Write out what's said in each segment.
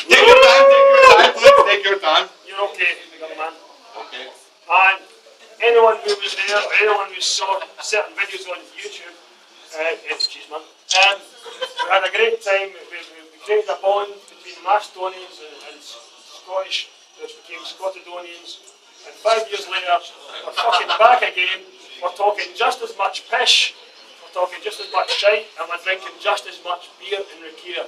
Take your time, please, take your time. You're okay, young man. Okay. And anyone who was there, or anyone who saw certain videos on YouTube, excuse me, we had a great time. We created a bond between Macedonians and Scottish, which became Scottadonians. And 5 years later, we're fucking back again. We're talking just as much pish, we're talking just as much shite, and we're drinking just as much beer and rakia.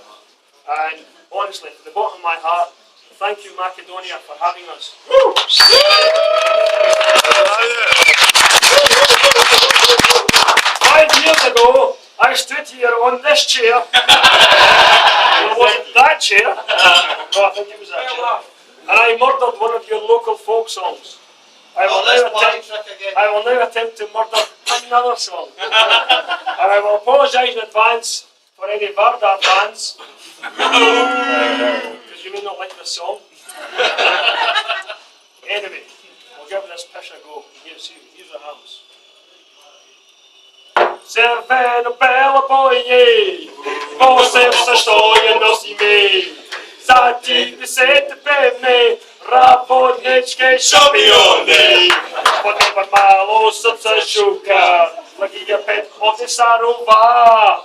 And honestly, from the bottom of my heart, thank you, Macedonia, for having us. 5 years ago, I stood here on this chair. Well, it wasn't that chair. No, I think it was that chair. And I murdered one of your local folk songs. I will now attempt to murder another song. And I will apologise in advance for any Vardar fans. Because you may not like this song. Anyway, we'll give this pish a go. Here's the hams. Cerveno belo boje, posem sa što je nosi me. Za ti 10 pevne, rabotničke šampione. Potreban malo srca šuka, lagi je 5 ovdje sarova.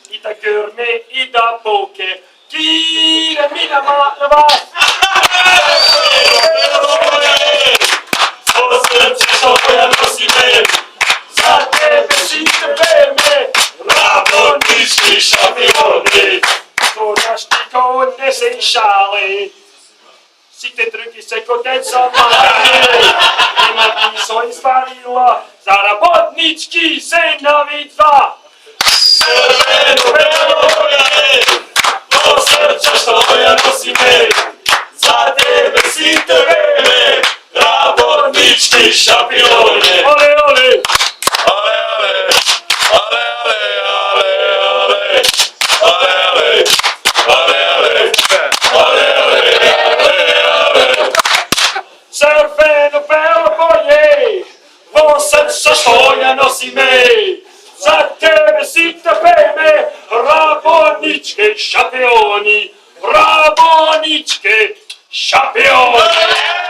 I da grme i da poke, kire mi na malova. Posem sa što je nosi me. Za tebe si pevne, rabotnički šampione. To naš niko ne se šali. Site drugi se kod deca mali. Ima ti svoj stvarila, za rabotnički se navidva. Crveno belo je, to srce što ja nosim me. Za tebe site pevne, rabotnički šampione. Ole, ole! Ale, ale! Ale, ale, ale, ale! Cerveno belo boje, vosem sa što ja nosim me. Za tebe site pevne, rabotničke šampioni. Rabotničke šampioni.